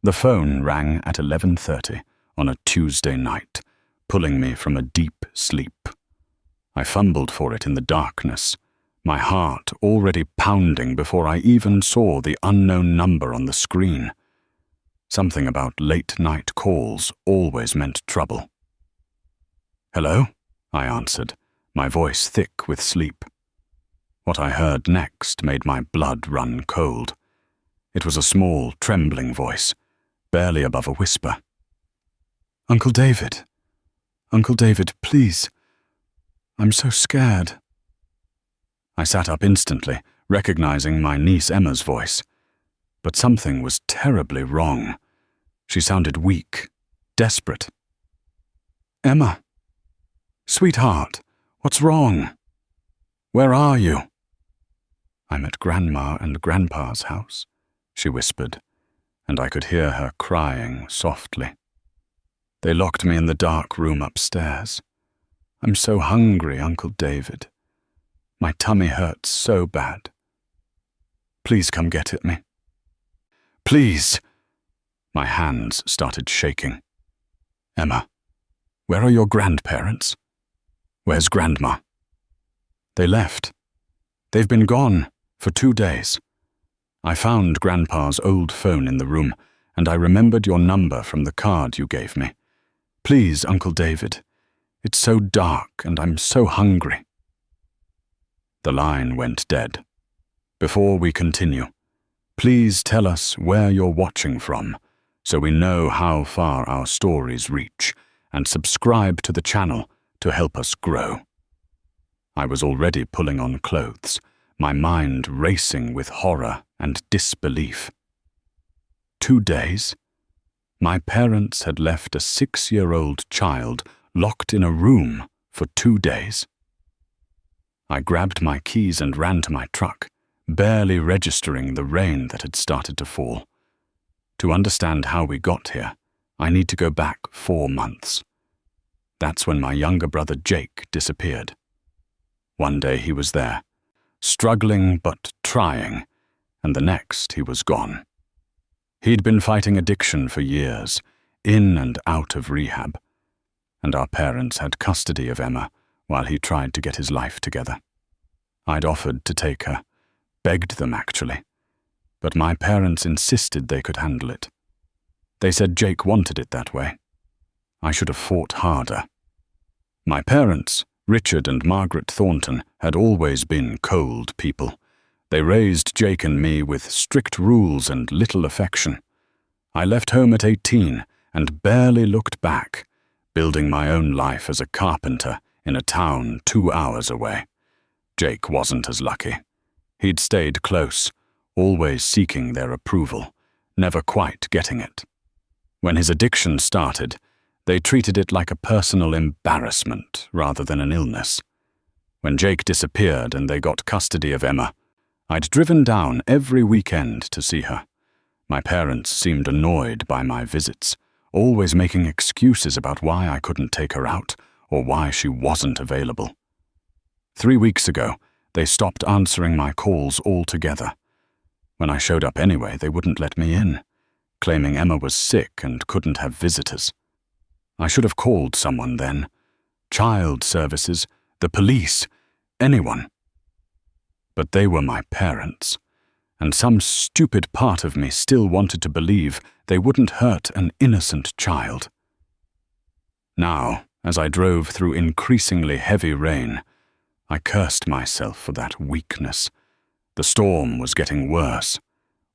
The phone rang at 11:30 on a Tuesday night, pulling me from a deep sleep. I fumbled for it in the darkness, my heart already pounding before I even saw the unknown number on the screen. Something about late-night calls always meant trouble. "Hello?" I answered, my voice thick with sleep. What I heard next made my blood run cold. It was a small, trembling voice, barely above a whisper. "Uncle David. Uncle David, please. I'm so scared." I sat up instantly, recognizing my niece Emma's voice. But something was terribly wrong. She sounded weak, desperate. "Emma. Sweetheart, what's wrong? Where are you?" "I'm at Grandma and Grandpa's house," she whispered, and I could hear her crying softly. "They locked me in the dark room upstairs. I'm so hungry, Uncle David. My tummy hurts so bad. Please come get at me. Please." My hands started shaking. "Emma, where are your grandparents? Where's Grandma?" "They left. They've been gone for 2 days. I found Grandpa's old phone in the room, and I remembered your number from the card you gave me. Please, Uncle David. It's so dark and I'm so hungry." The line went dead. "Before we continue, please tell us where you're watching from, so we know how far our stories reach, and subscribe to the channel to help us grow." I was already pulling on clothes, my mind racing with horror and disbelief. 2 days? My parents had left a 6-year-old child locked in a room for 2 days. I grabbed my keys and ran to my truck, barely registering the rain that had started to fall. To understand how we got here, I need to go back 4 months. That's when my younger brother Jake disappeared. One day he was there, struggling but trying, and the next he was gone. He'd been fighting addiction for years, in and out of rehab, and our parents had custody of Emma while he tried to get his life together. I'd offered to take her, begged them actually, but my parents insisted they could handle it. They said Jake wanted it that way. I should have fought harder. My parents, Richard and Margaret Thornton, had always been cold people. They raised Jake and me with strict rules and little affection. I left home at 18 and barely looked back, building my own life as a carpenter in a town 2 hours away. Jake wasn't as lucky. He'd stayed close, always seeking their approval, never quite getting it. When his addiction started, they treated it like a personal embarrassment rather than an illness. When Jake disappeared and they got custody of Emma, I'd driven down every weekend to see her. My parents seemed annoyed by my visits, always making excuses about why I couldn't take her out or why she wasn't available. 3 weeks ago, they stopped answering my calls altogether. When I showed up anyway, they wouldn't let me in, claiming Emma was sick and couldn't have visitors. I should have called someone then. Child services, the police, anyone. But they were my parents, and some stupid part of me still wanted to believe they wouldn't hurt an innocent child. Now, as I drove through increasingly heavy rain, I cursed myself for that weakness. The storm was getting worse.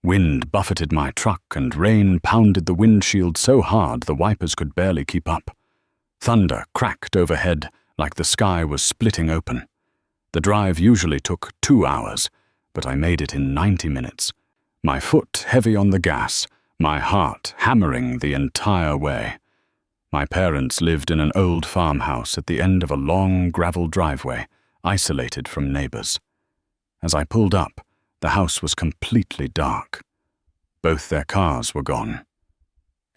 Wind buffeted my truck and rain pounded the windshield so hard the wipers could barely keep up. Thunder cracked overhead like the sky was splitting open. The drive usually took 2 hours, but I made it in 90 minutes, my foot heavy on the gas, my heart hammering the entire way. My parents lived in an old farmhouse at the end of a long gravel driveway, isolated from neighbors. As I pulled up, the house was completely dark. Both their cars were gone.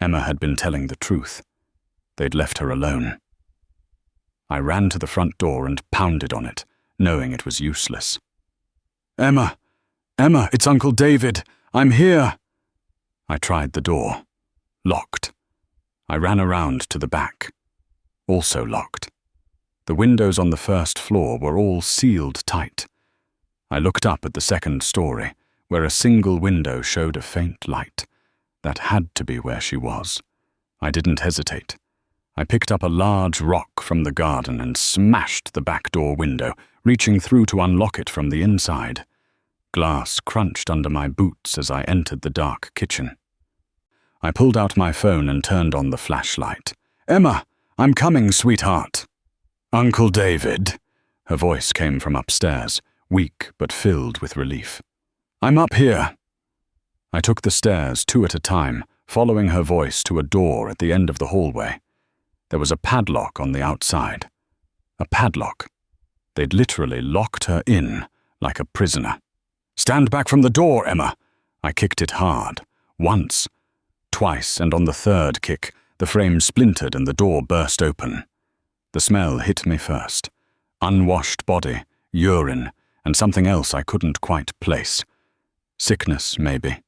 Emma had been telling the truth. They'd left her alone. I ran to the front door and pounded on it, knowing it was useless. "Emma! Emma, it's Uncle David! I'm here!" I tried the door, Locked. I ran around to the back. Also locked. The windows on the first floor were all sealed tight. I looked up at the second story, where a single window showed a faint light. That had to be where she was. I didn't hesitate. I picked up a large rock from the garden and smashed the back door window, reaching through to unlock it from the inside. Glass crunched under my boots as I entered the dark kitchen. I pulled out my phone and turned on the flashlight. "Emma, I'm coming, sweetheart." "Uncle David," her voice came from upstairs, weak but filled with relief. "I'm up here." I took the stairs 2 at a time, following her voice to a door at the end of the hallway. There was a padlock on the outside. A padlock. They'd literally locked her in like a prisoner. "Stand back from the door, Emma." I kicked it hard. Once. Twice, and on the third kick, the frame splintered and the door burst open. The smell hit me first. Unwashed body, urine, and something else I couldn't quite place. Sickness, maybe.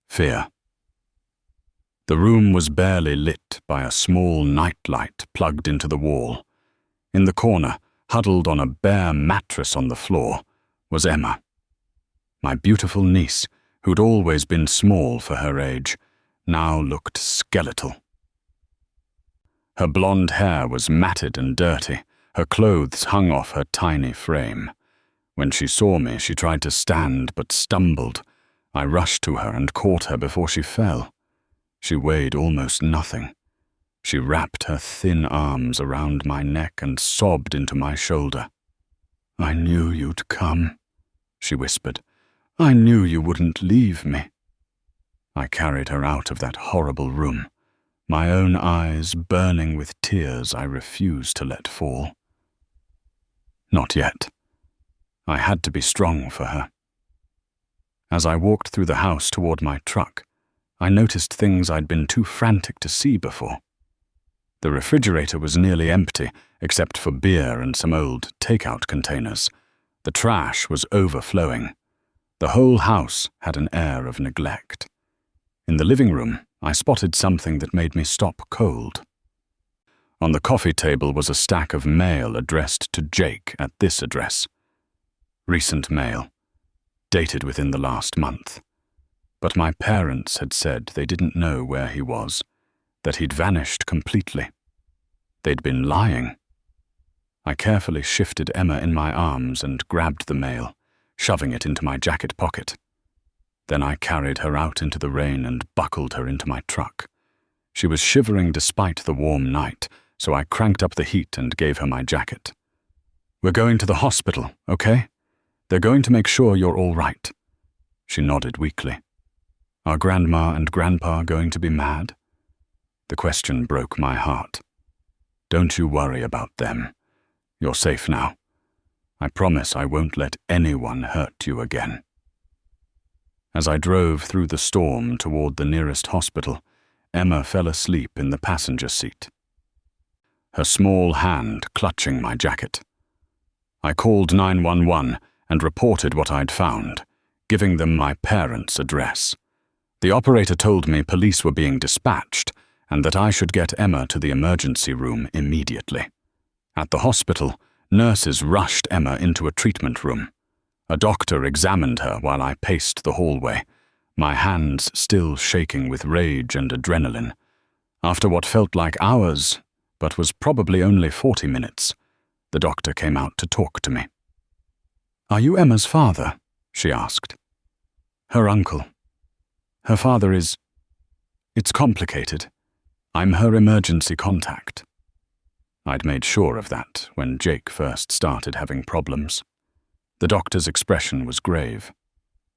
Fear. The room was barely lit by a small nightlight plugged into the wall. In the corner, huddled on a bare mattress on the floor, was Emma. My beautiful niece, who'd always been small for her age, now looked skeletal. Her blonde hair was matted and dirty. Her clothes hung off her tiny frame. When she saw me, she tried to stand but stumbled. I rushed to her and caught her before she fell. She weighed almost nothing. She wrapped her thin arms around my neck and sobbed into my shoulder. "I knew you'd come," she whispered. "I knew you wouldn't leave me." I carried her out of that horrible room, my own eyes burning with tears I refused to let fall. Not yet. I had to be strong for her. As I walked through the house toward my truck, I noticed things I'd been too frantic to see before. The refrigerator was nearly empty, except for beer and some old takeout containers. The trash was overflowing. The whole house had an air of neglect. In the living room, I spotted something that made me stop cold. On the coffee table was a stack of mail addressed to Jake at this address. Recent mail, dated within the last month. But my parents had said they didn't know where he was, that he'd vanished completely. They'd been lying. I carefully shifted Emma in my arms and grabbed the mail, shoving it into my jacket pocket. Then I carried her out into the rain and buckled her into my truck. She was shivering despite the warm night, so I cranked up the heat and gave her my jacket. "We're going to the hospital, okay? They're going to make sure you're all right." She nodded weakly. "Are Grandma and Grandpa going to be mad?" The question broke my heart. "Don't you worry about them. You're safe now. I promise I won't let anyone hurt you again." As I drove through the storm toward the nearest hospital, Emma fell asleep in the passenger seat, her small hand clutching my jacket. I called 911 and reported what I'd found, giving them my parents' address. The operator told me police were being dispatched and that I should get Emma to the emergency room immediately. At the hospital, nurses rushed Emma into a treatment room. A doctor examined her while I paced the hallway, my hands still shaking with rage and adrenaline. After what felt like hours, but was probably only 40 minutes, the doctor came out to talk to me. "Are you Emma's father?" she asked. "Her uncle. Her father is... It's complicated. I'm her emergency contact." I'd made sure of that when Jake first started having problems. The doctor's expression was grave.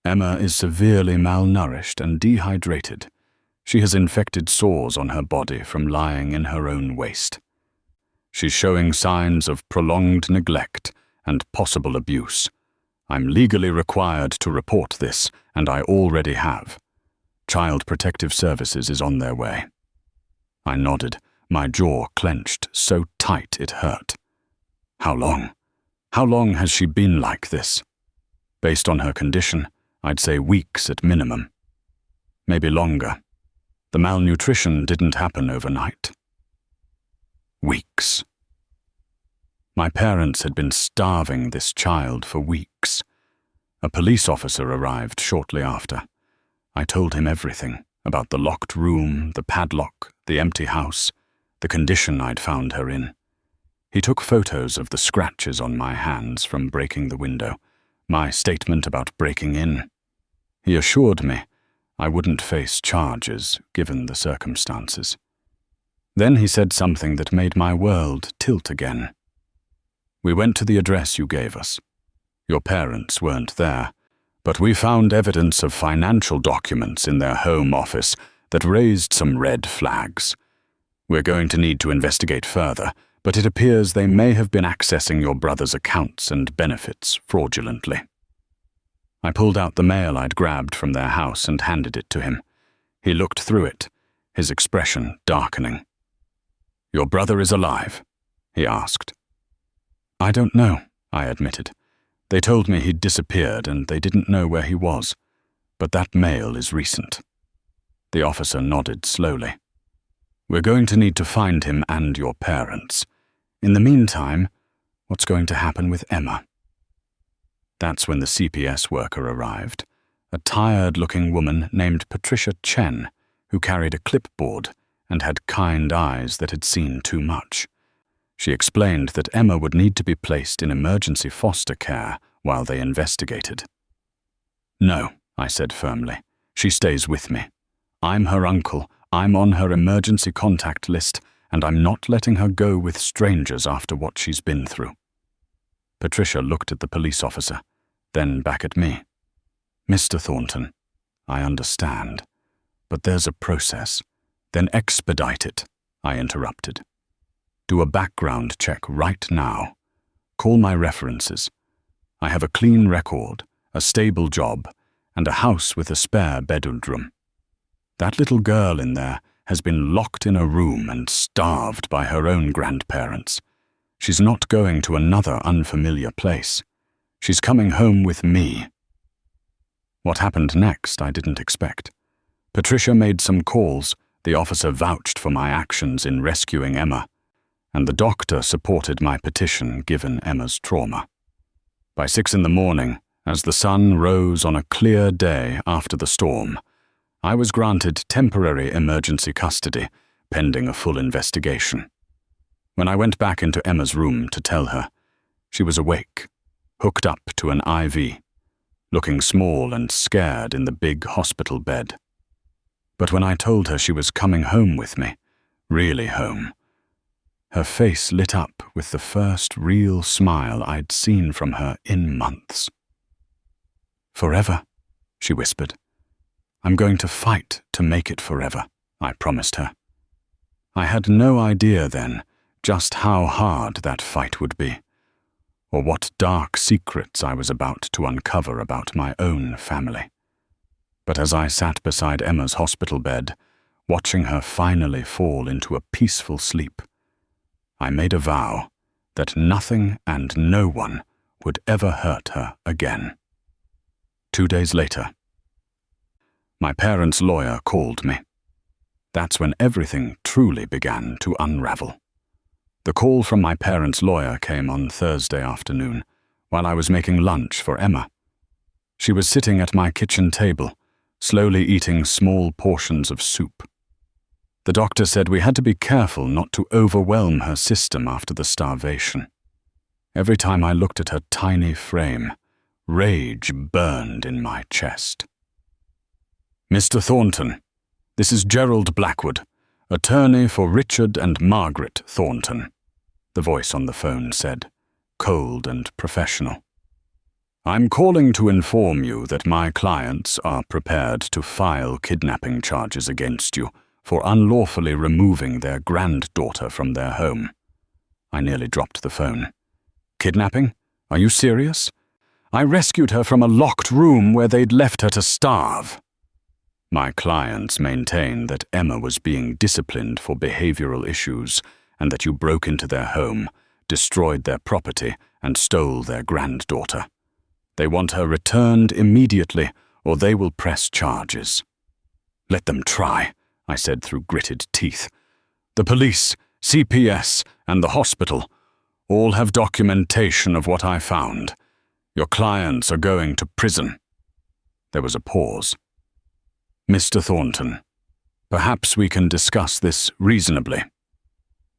"Emma is severely malnourished and dehydrated. She has infected sores on her body from lying in her own waste. She's showing signs of prolonged neglect and possible abuse. I'm legally required to report this, and I already have. Child Protective Services is on their way." I nodded, my jaw clenched so tight it hurt. How long? How long has she been like this? Based on her condition, I'd say weeks at minimum. Maybe longer. The malnutrition didn't happen overnight. Weeks. My parents had been starving this child for weeks. A police officer arrived shortly after. I told him everything about the locked room, the padlock, the empty house, the condition I'd found her in. He took photos of the scratches on my hands from breaking the window, my statement about breaking in. He assured me I wouldn't face charges given the circumstances. Then he said something that made my world tilt again. "We went to the address you gave us. Your parents weren't there, but we found evidence of financial documents in their home office that raised some red flags. We're going to need to investigate further, but it appears they may have been accessing your brother's accounts and benefits fraudulently." I pulled out the mail I'd grabbed from their house and handed it to him. He looked through it, his expression darkening. "Your brother is alive?" he asked. "I don't know," I admitted. "They told me he'd disappeared and they didn't know where he was. But that mail is recent." The officer nodded slowly. "We're going to need to find him and your parents. In the meantime, what's going to happen with Emma?" That's when the CPS worker arrived, a tired-looking woman named Patricia Chen, who carried a clipboard and had kind eyes that had seen too much. She explained that Emma would need to be placed in emergency foster care while they investigated. "No," I said firmly. "She stays with me. I'm her uncle, I'm on her emergency contact list, and I'm not letting her go with strangers after what she's been through." Patricia looked at the police officer, then back at me. "Mr. Thornton, I understand, but there's a process. Then expedite it," I interrupted. "Do a background check right now. Call my references. I have a clean record, a stable job, and a house with a spare bedroom. That little girl in there has been locked in a room and starved by her own grandparents. She's not going to another unfamiliar place. She's coming home with me." What happened next I didn't expect. Patricia made some calls, the officer vouched for my actions in rescuing Emma, and the doctor supported my petition given Emma's trauma. By 6 a.m, as the sun rose on a clear day after the storm, I was granted temporary emergency custody, pending a full investigation. When I went back into Emma's room to tell her, she was awake, hooked up to an IV, looking small and scared in the big hospital bed. But when I told her she was coming home with me, really home, her face lit up with the first real smile I'd seen from her in months. "Forever," she whispered. "I'm going to fight to make it forever," I promised her. I had no idea then just how hard that fight would be, or what dark secrets I was about to uncover about my own family. But as I sat beside Emma's hospital bed, watching her finally fall into a peaceful sleep, I made a vow that nothing and no one would ever hurt her again. 2 days later, my parents' lawyer called me. That's when everything truly began to unravel. The call from my parents' lawyer came on Thursday afternoon, while I was making lunch for Emma. She was sitting at my kitchen table, slowly eating small portions of soup. The doctor said we had to be careful not to overwhelm her system after the starvation. Every time I looked at her tiny frame, rage burned in my chest. "Mr. Thornton, this is Gerald Blackwood, attorney for Richard and Margaret Thornton," the voice on the phone said, cold and professional. "I'm calling to inform you that my clients are prepared to file kidnapping charges against you for unlawfully removing their granddaughter from their home." I nearly dropped the phone. "Kidnapping? Are you serious? I rescued her from a locked room where they'd left her to starve." My clients maintain that Emma was being disciplined for behavioral issues and that you broke into their home, destroyed their property, and stole their granddaughter. They want her returned immediately or they will press charges. "Let them try," I said through gritted teeth. "The police, CPS, and the hospital all have documentation of what I found. Your clients are going to prison." There was a pause. "Mr. Thornton, perhaps we can discuss this reasonably.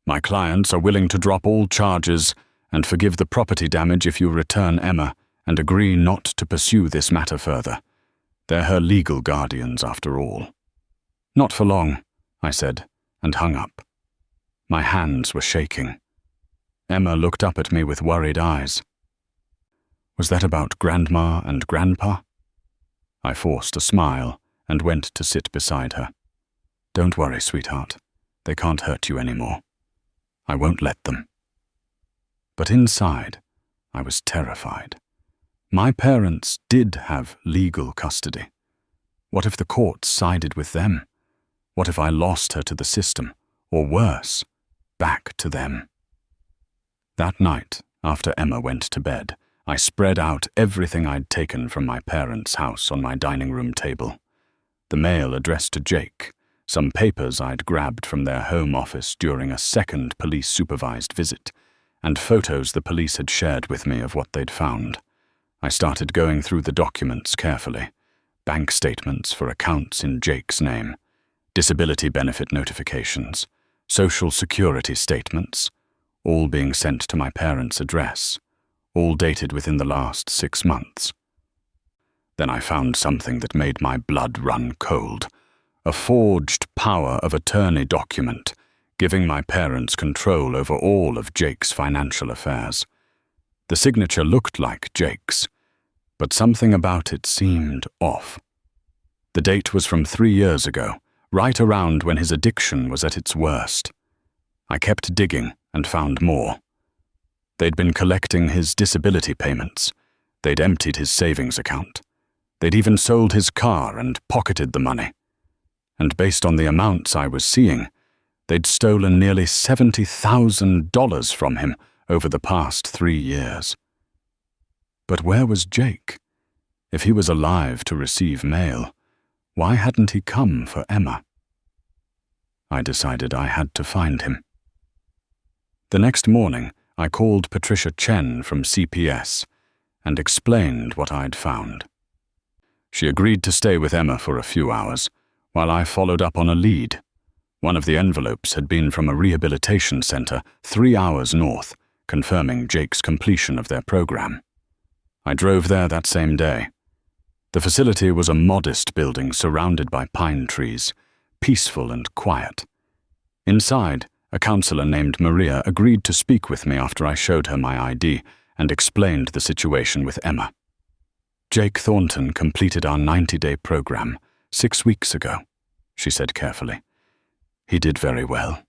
My clients are willing to drop all charges and forgive the property damage if you return Emma and agree not to pursue this matter further. They're her legal guardians, after all." "Not for long," I said, and hung up. My hands were shaking. Emma looked up at me with worried eyes. "Was that about Grandma and Grandpa?" I forced a smile and went to sit beside her. "Don't worry, sweetheart. They can't hurt you anymore. I won't let them." But inside, I was terrified. My parents did have legal custody. What if the courts sided with them? What if I lost her to the system, or worse, back to them? That night, after Emma went to bed, I spread out everything I'd taken from my parents' house on my dining room table. The mail addressed to Jake, some papers I'd grabbed from their home office during a second police-supervised visit, and photos the police had shared with me of what they'd found. I started going through the documents carefully. Bank statements for accounts in Jake's name, disability benefit notifications, social security statements, all being sent to my parents' address, all dated within the last 6 months. Then I found something that made my blood run cold. A forged power of attorney document, giving my parents control over all of Jake's financial affairs. The signature looked like Jake's, but something about it seemed off. The date was from 3 years ago, right around when his addiction was at its worst. I kept digging and found more. They'd been collecting his disability payments. They'd emptied his savings account. They'd even sold his car and pocketed the money. And based on the amounts I was seeing, they'd stolen nearly $70,000 from him over the past 3 years. But where was Jake? If he was alive to receive mail, why hadn't he come for Emma? I decided I had to find him. The next morning, I called Patricia Chen from CPS and explained what I'd found. She agreed to stay with Emma for a few hours, while I followed up on a lead. One of the envelopes had been from a rehabilitation center 3 hours north, confirming Jake's completion of their program. I drove there that same day. The facility was a modest building surrounded by pine trees, peaceful and quiet. Inside, a counselor named Maria agreed to speak with me after I showed her my ID and explained the situation with Emma. "Jake Thornton completed our 90-day program 6 weeks ago," she said carefully. "He did very well.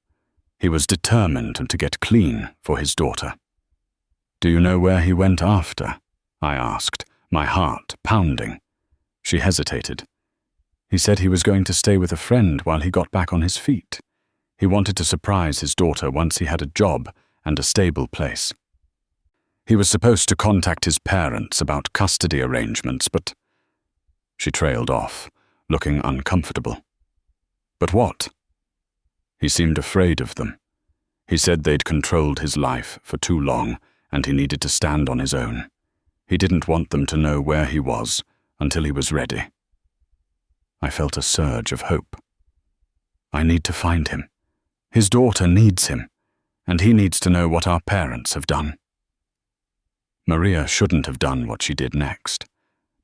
He was determined to get clean for his daughter." "Do you know where he went after?" I asked, my heart pounding. She hesitated. "He said he was going to stay with a friend while he got back on his feet. He wanted to surprise his daughter once he had a job and a stable place. He was supposed to contact his parents about custody arrangements, but—" She trailed off, looking uncomfortable. "But what?" "He seemed afraid of them. He said they'd controlled his life for too long, and he needed to stand on his own. He didn't want them to know where he was until he was ready." I felt a surge of hope. I need to find him. His daughter needs him, and he needs to know what our parents have done. Maria shouldn't have done what she did next,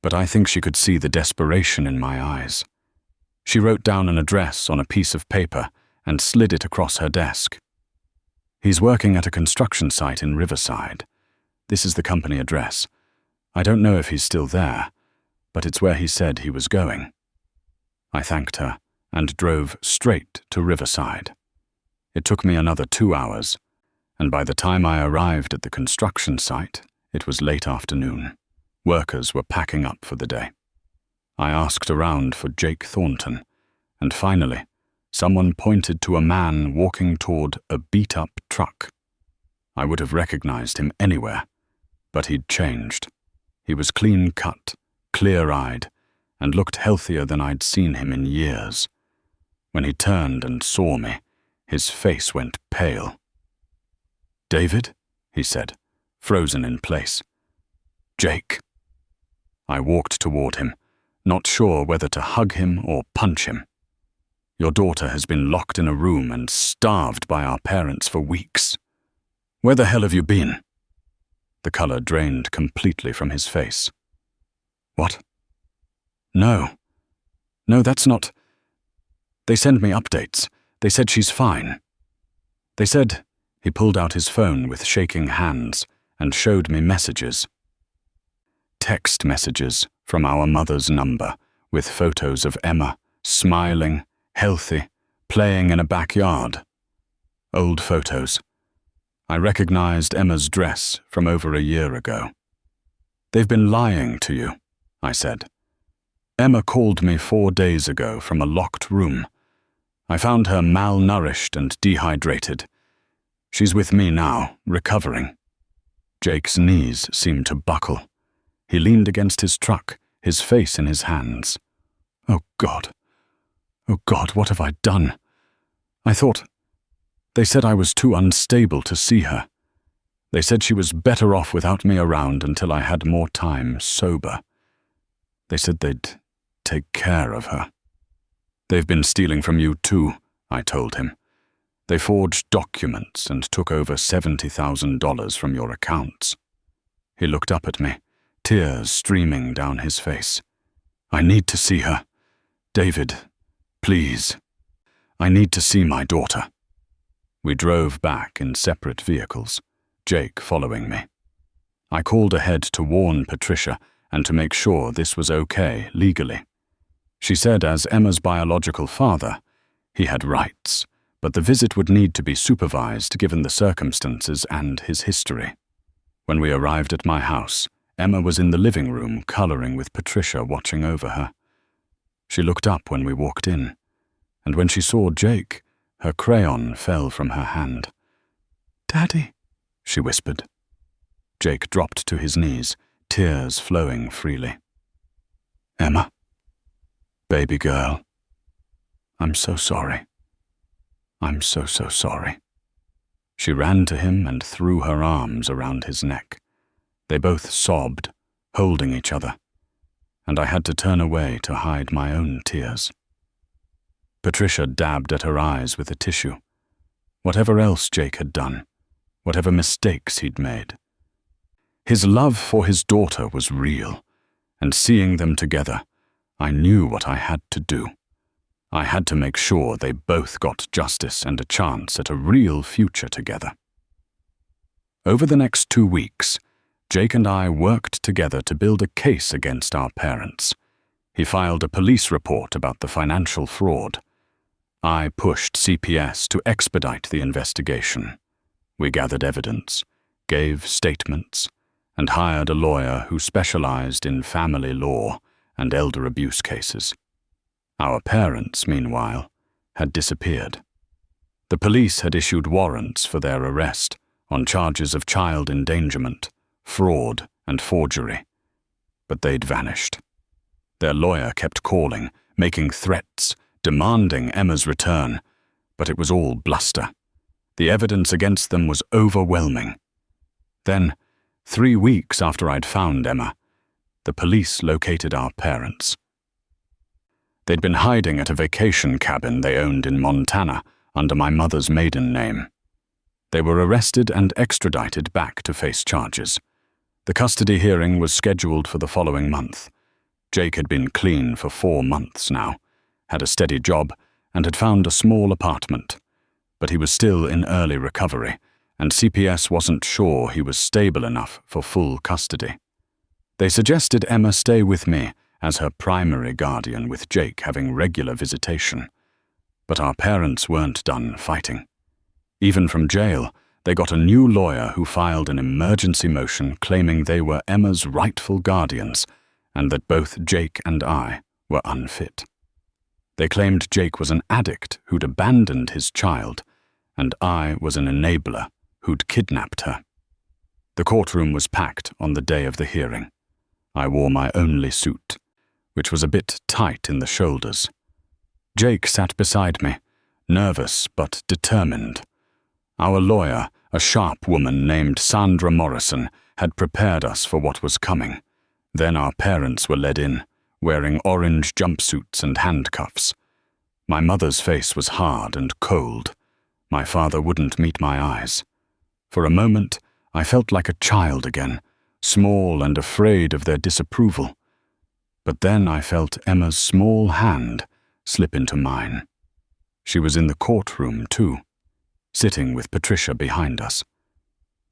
but I think she could see the desperation in my eyes. She wrote down an address on a piece of paper and slid it across her desk. "He's working at a construction site in Riverside. This is the company address. I don't know if he's still there, but it's where he said he was going." I thanked her and drove straight to Riverside. It took me another 2 hours, and by the time I arrived at the construction site, it was late afternoon. Workers were packing up for the day. I asked around for Jake Thornton, and finally, someone pointed to a man walking toward a beat-up truck. I would have recognized him anywhere, but he'd changed. He was clean-cut, clear-eyed, and looked healthier than I'd seen him in years. When he turned and saw me, his face went pale. "David?" he said, frozen in place. "Jake." I walked toward him, not sure whether to hug him or punch him. "Your daughter has been locked in a room and starved by our parents for weeks. Where the hell have you been?" The color drained completely from his face. "What? No, that's not. They send me updates. They said she's fine. They said," he pulled out his phone with shaking hands and showed me messages. Text messages from our mother's number with photos of Emma, smiling, healthy, playing in a backyard. Old photos. I recognized Emma's dress from over a year ago. "They've been lying to you," I said. "Emma called me 4 days ago from a locked room. I found her malnourished and dehydrated. She's with me now, recovering." Jake's knees seemed to buckle. He leaned against his truck, his face in his hands. Oh God, what have I done? I thought, they said I was too unstable to see her. They said she was better off without me around until I had more time sober. They said they'd take care of her. "They've been stealing from you too," I told him. "They forged documents and took over $70,000 from your accounts." He looked up at me, tears streaming down his face. "I need to see her. David, please. I need to see my daughter." We drove back in separate vehicles, Jake following me. I called ahead to warn Patricia and to make sure this was okay legally. She said as Emma's biological father, he had rights, but the visit would need to be supervised given the circumstances and his history. When we arrived at my house, Emma was in the living room coloring with Patricia watching over her. She looked up when we walked in, and when she saw Jake, her crayon fell from her hand. "Daddy," she whispered. Jake dropped to his knees, tears flowing freely. "Emma, baby girl, I'm so sorry. I'm so sorry." She ran to him and threw her arms around his neck. They both sobbed, holding each other, and I had to turn away to hide my own tears. Patricia dabbed at her eyes with a tissue. Whatever else Jake had done, whatever mistakes he'd made, his love for his daughter was real, and seeing them together, I knew what I had to do. I had to make sure they both got justice and a chance at a real future together. Over the next 2 weeks, Jake and I worked together to build a case against our parents. He filed a police report about the financial fraud. I pushed CPS to expedite the investigation. We gathered evidence, gave statements, and hired a lawyer who specialized in family law and elder abuse cases. Our parents, meanwhile, had disappeared. The police had issued warrants for their arrest on charges of child endangerment, fraud, and forgery, but they'd vanished. Their lawyer kept calling, making threats, demanding Emma's return, but it was all bluster. The evidence against them was overwhelming. Then, 3 weeks after I'd found Emma, the police located our parents. They'd been hiding at a vacation cabin they owned in Montana under my mother's maiden name. They were arrested and extradited back to face charges. The custody hearing was scheduled for the following month. Jake had been clean for 4 months now, had a steady job, and had found a small apartment. But he was still in early recovery, and CPS wasn't sure he was stable enough for full custody. They suggested Emma stay with me as her primary guardian, with Jake having regular visitation. But our parents weren't done fighting. Even from jail, they got a new lawyer who filed an emergency motion claiming they were Emma's rightful guardians and that both Jake and I were unfit. They claimed Jake was an addict who'd abandoned his child, and I was an enabler who'd kidnapped her. The courtroom was packed on the day of the hearing. I wore my only suit, which was a bit tight in the shoulders. Jake sat beside me, nervous but determined. Our lawyer, a sharp woman named Sandra Morrison, had prepared us for what was coming. Then our parents were led in, wearing orange jumpsuits and handcuffs. My mother's face was hard and cold. My father wouldn't meet my eyes. For a moment, I felt like a child again, small and afraid of their disapproval. But then I felt Emma's small hand slip into mine. She was in the courtroom, too, sitting with Patricia behind us.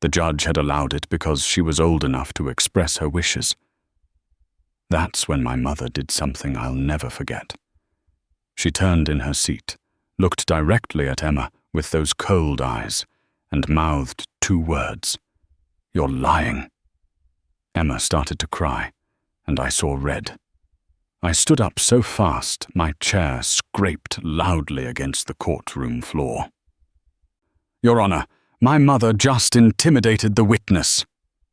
The judge had allowed it because she was old enough to express her wishes. That's when my mother did something I'll never forget. She turned in her seat, looked directly at Emma with those cold eyes, and mouthed 2 words. "You're lying." Emma started to cry, and I saw red. I stood up so fast my chair scraped loudly against the courtroom floor. "Your Honor, my mother just intimidated the witness."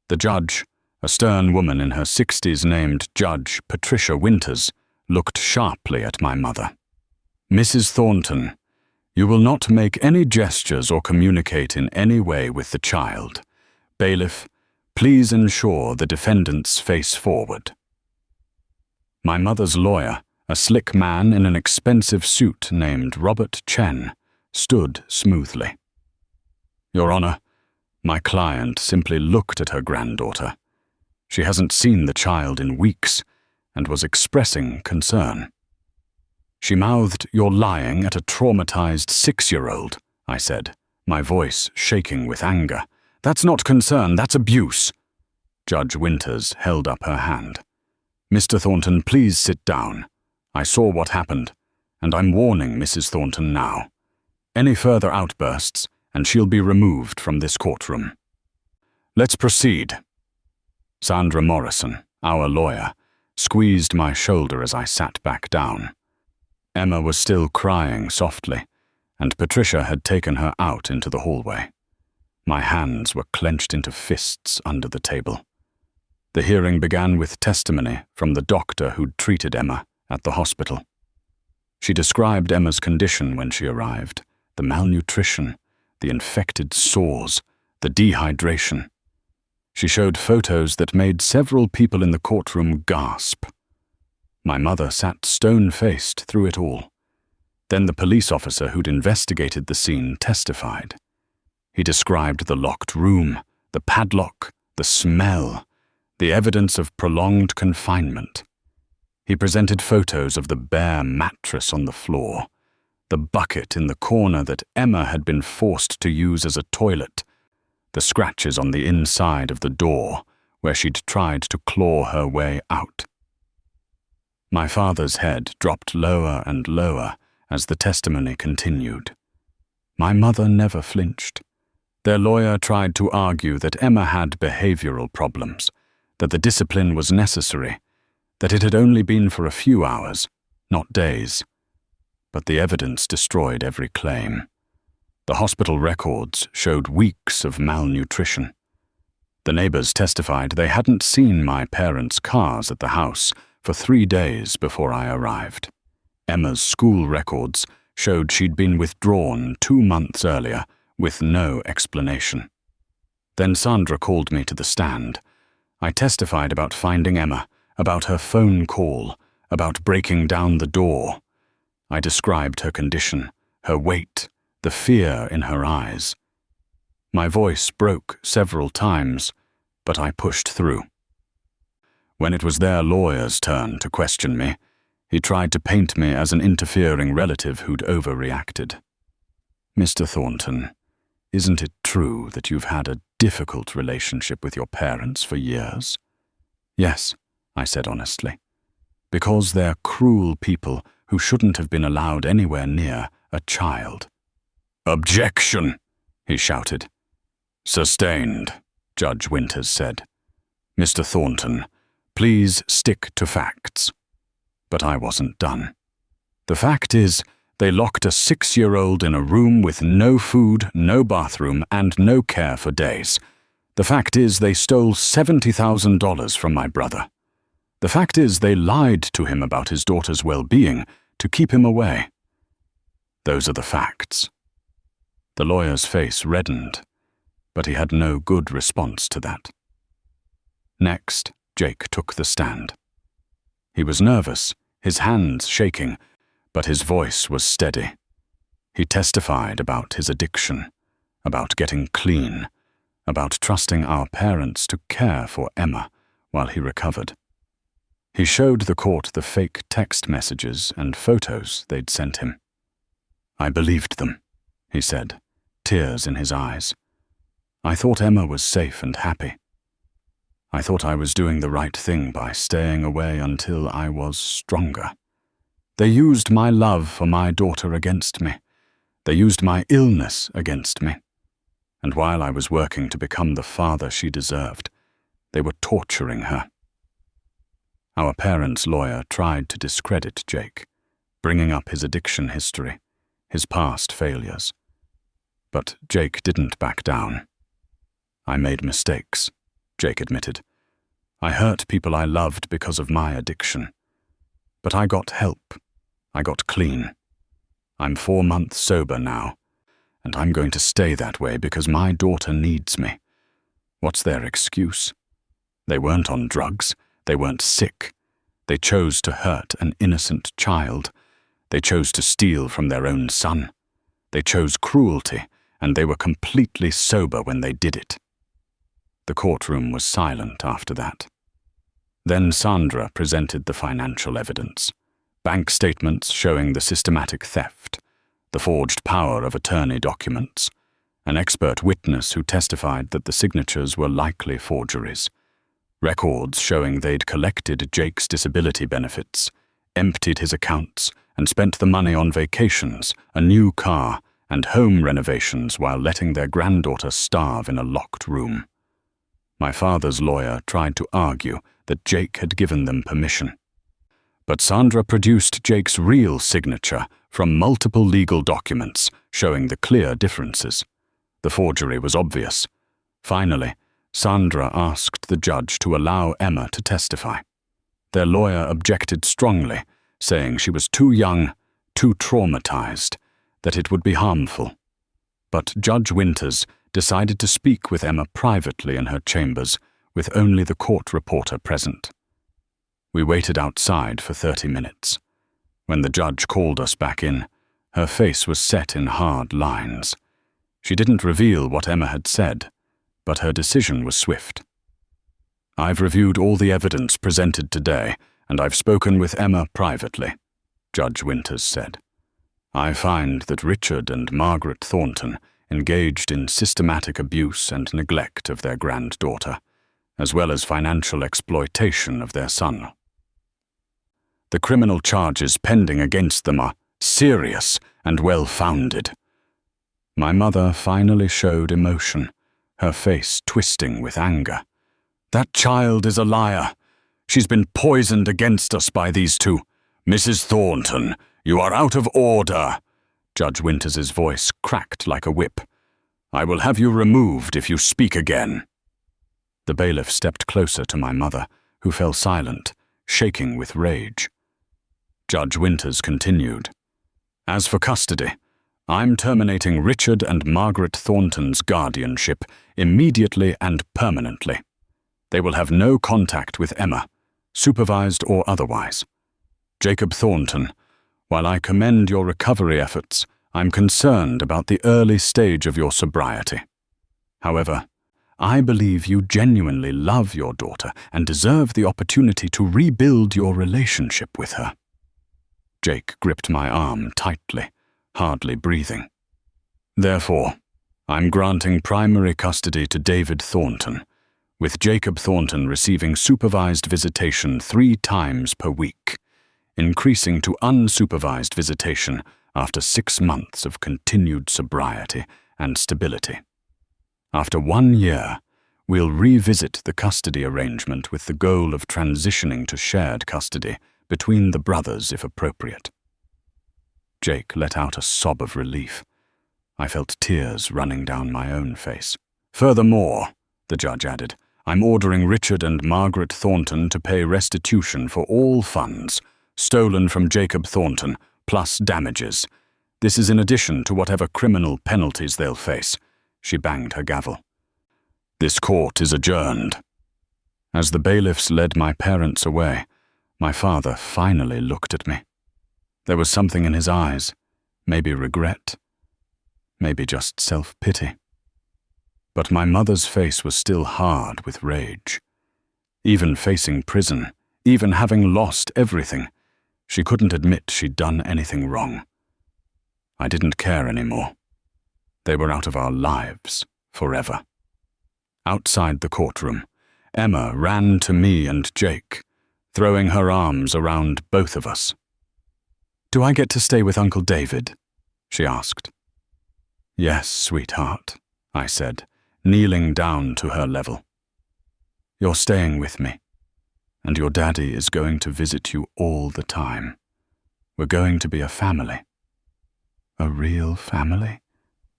The judge, a stern woman in her 60s named Judge Patricia Winters, looked sharply at my mother. "Mrs. Thornton, you will not make any gestures or communicate in any way with the child. Bailiff, please ensure the defendants face forward." My mother's lawyer, a slick man in an expensive suit named Robert Chen, stood smoothly. "Your Honor, my client simply looked at her granddaughter. She hasn't seen the child in weeks and was expressing concern." "She mouthed, 'You're lying,' at a traumatized 6-year-old, I said, my voice shaking with anger. "That's not concern, that's abuse." Judge Winters held up her hand. "Mr. Thornton, please sit down. I saw what happened, and I'm warning Mrs. Thornton now. Any further outbursts, and she'll be removed from this courtroom." "Let's proceed." Sandra Morrison, our lawyer, squeezed my shoulder as I sat back down. Emma was still crying softly, and Patricia had taken her out into the hallway. My hands were clenched into fists under the table. The hearing began with testimony from the doctor who'd treated Emma at the hospital. She described Emma's condition when she arrived, the malnutrition, the infected sores, the dehydration. She showed photos that made several people in the courtroom gasp. My mother sat stone-faced through it all. Then the police officer who'd investigated the scene testified. He described the locked room, the padlock, the smell, the evidence of prolonged confinement. He presented photos of the bare mattress on the floor, the bucket in the corner that Emma had been forced to use as a toilet, the scratches on the inside of the door where she'd tried to claw her way out. My father's head dropped lower and lower as the testimony continued. My mother never flinched. Their lawyer tried to argue that Emma had behavioral problems, that the discipline was necessary, that it had only been for a few hours, not days. But the evidence destroyed every claim. The hospital records showed weeks of malnutrition. The neighbors testified they hadn't seen my parents' cars at the house for 3 days before I arrived. Emma's school records showed she'd been withdrawn 2 months earlier with no explanation. Then Sandra called me to the stand. I testified about finding Emma, about her phone call, about breaking down the door. I described her condition, her weight, the fear in her eyes. My voice broke several times, but I pushed through. When it was their lawyer's turn to question me, he tried to paint me as an interfering relative who'd overreacted. "Mr. Thornton, isn't it true that you've had a difficult relationship with your parents for years?" "Yes," I said honestly. "Because they're cruel people who shouldn't have been allowed anywhere near a child." "Objection!" he shouted. "Sustained," Judge Winters said. "Mr. Thornton, please stick to facts." But I wasn't done. "The fact is, they locked a 6-year-old in a room with no food, no bathroom, and no care for days. The fact is, they stole $70,000 from my brother. The fact is, they lied to him about his daughter's well-being to keep him away. Those are the facts." The lawyer's face reddened, but he had no good response to that. Next, Jake took the stand. He was nervous, his hands shaking, but his voice was steady. He testified about his addiction, about getting clean, about trusting our parents to care for Emma while he recovered. He showed the court the fake text messages and photos they'd sent him. "I believed them," he said, tears in his eyes. "I thought Emma was safe and happy. I thought I was doing the right thing by staying away until I was stronger. They used my love for my daughter against me. They used my illness against me. And while I was working to become the father she deserved, they were torturing her." Our parents' lawyer tried to discredit Jake, bringing up his addiction history, his past failures. But Jake didn't back down. "I made mistakes," Jake admitted. "I hurt people I loved because of my addiction. But I got help. I got clean. I'm 4 months sober now, and I'm going to stay that way because my daughter needs me. What's their excuse? They weren't on drugs. They weren't sick. They chose to hurt an innocent child. They chose to steal from their own son. They chose cruelty, and they were completely sober when they did it." The courtroom was silent after that. Then Sandra presented the financial evidence. Bank statements showing the systematic theft, the forged power of attorney documents, an expert witness who testified that the signatures were likely forgeries, records showing they'd collected Jake's disability benefits, emptied his accounts, and spent the money on vacations, a new car, and home renovations while letting their granddaughter starve in a locked room. My father's lawyer tried to argue that Jake had given them permission. But Sandra produced Jake's real signature from multiple legal documents showing the clear differences. The forgery was obvious. Finally, Sandra asked the judge to allow Emma to testify. Their lawyer objected strongly, saying she was too young, too traumatized, that it would be harmful. But Judge Winters decided to speak with Emma privately in her chambers, with only the court reporter present. We waited outside for 30 minutes. When the judge called us back in, her face was set in hard lines. She didn't reveal what Emma had said, but her decision was swift. "I've reviewed all the evidence presented today, and I've spoken with Emma privately," Judge Winters said. "I find that Richard and Margaret Thornton engaged in systematic abuse and neglect of their granddaughter, as well as financial exploitation of their son. The criminal charges pending against them are serious and well-founded." My mother finally showed emotion, her face twisting with anger. "That child is a liar. She's been poisoned against us by these two. Mrs. Thornton, you are out of order." Judge Winters's voice cracked like a whip. "I will have you removed if you speak again." The bailiff stepped closer to my mother, who fell silent, shaking with rage. Judge Winters continued. "As for custody, I'm terminating Richard and Margaret Thornton's guardianship immediately and permanently. They will have no contact with Emma, supervised or otherwise. Jacob Thornton, while I commend your recovery efforts, I'm concerned about the early stage of your sobriety. However, I believe you genuinely love your daughter and deserve the opportunity to rebuild your relationship with her." Jake gripped my arm tightly, hardly breathing. "Therefore, I'm granting primary custody to David Thornton, with Jacob Thornton receiving supervised visitation 3 times per week, increasing to unsupervised visitation after 6 months of continued sobriety and stability. After 1 year, we'll revisit the custody arrangement with the goal of transitioning to shared custody between the brothers if appropriate." Jake let out a sob of relief. I felt tears running down my own face. "Furthermore," the judge added, "I'm ordering Richard and Margaret Thornton to pay restitution for all funds stolen from Jacob Thornton, plus damages. This is in addition to whatever criminal penalties they'll face. She banged her gavel. This court is adjourned. As the bailiffs led my parents away, my father finally looked at me. There was something in his eyes, maybe regret, maybe just self-pity. But my mother's face was still hard with rage. Even facing prison, even having lost everything, she couldn't admit she'd done anything wrong. I didn't care anymore. They were out of our lives forever. Outside the courtroom, Emma ran to me and Jake, throwing her arms around both of us. "Do I get to stay with Uncle David?" she asked. "Yes, sweetheart," I said, kneeling down to her level. "You're staying with me, and your daddy is going to visit you all the time. We're going to be a family." "A real family?"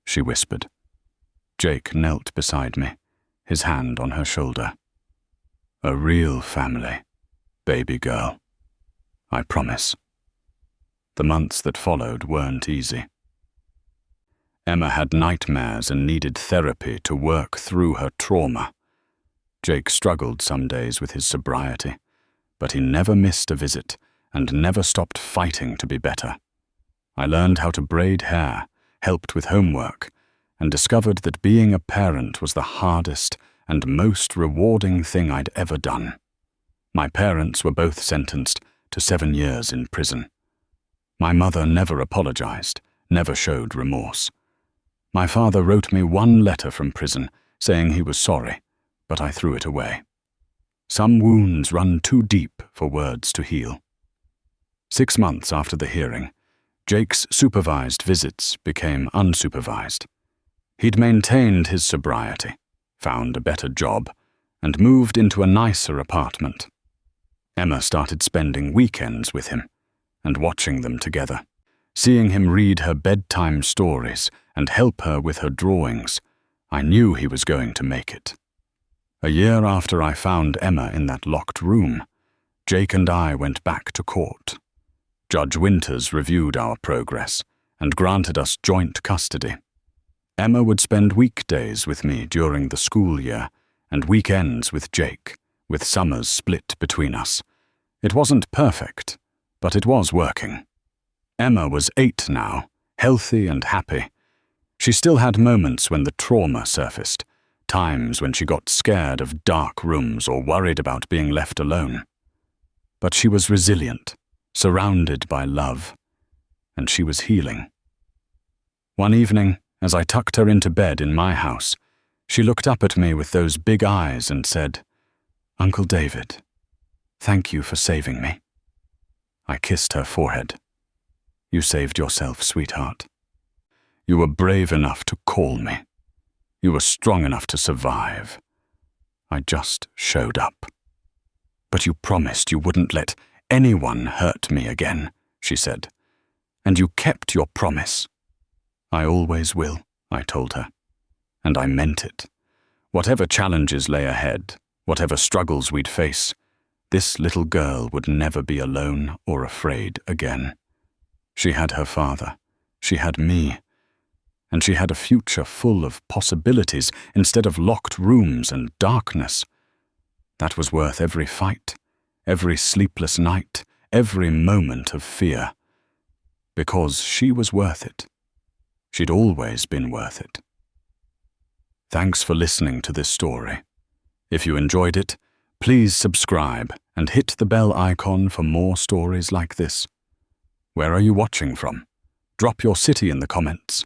she whispered. Jake knelt beside me, his hand on her shoulder. "A real family, baby girl. I promise." The months that followed weren't easy. Emma had nightmares and needed therapy to work through her trauma. Jake struggled some days with his sobriety, but he never missed a visit and never stopped fighting to be better. I learned how to braid hair, helped with homework, and discovered that being a parent was the hardest and most rewarding thing I'd ever done. My parents were both sentenced to 7 years in prison. My mother never apologized, never showed remorse. My father wrote me one letter from prison saying he was sorry, but I threw it away. Some wounds run too deep for words to heal. 6 months after the hearing, Jake's supervised visits became unsupervised. He'd maintained his sobriety, found a better job, and moved into a nicer apartment. Emma started spending weekends with him and watching them together, seeing him read her bedtime stories and help her with her drawings. I knew he was going to make it. A year after I found Emma in that locked room, Jake and I went back to court. Judge Winters reviewed our progress and granted us joint custody. Emma would spend weekdays with me during the school year and weekends with Jake, with summers split between us. It wasn't perfect, but it was working. Emma was 8 now, healthy and happy. She still had moments when the trauma surfaced, times when she got scared of dark rooms or worried about being left alone. But she was resilient, surrounded by love, and she was healing. One evening, as I tucked her into bed in my house, she looked up at me with those big eyes and said, "Uncle David, thank you for saving me." I kissed her forehead. "You saved yourself, sweetheart. You were brave enough to call me. You were strong enough to survive. I just showed up." "But you promised you wouldn't let anyone hurt me again," she said. "And you kept your promise." "I always will," I told her. And I meant it. Whatever challenges lay ahead, whatever struggles we'd face, this little girl would never be alone or afraid again. She had her father. She had me. And she had a future full of possibilities instead of locked rooms and darkness. That was worth every fight, every sleepless night, every moment of fear. Because she was worth it. She'd always been worth it. Thanks for listening to this story. If you enjoyed it, please subscribe and hit the bell icon for more stories like this. Where are you watching from? Drop your city in the comments.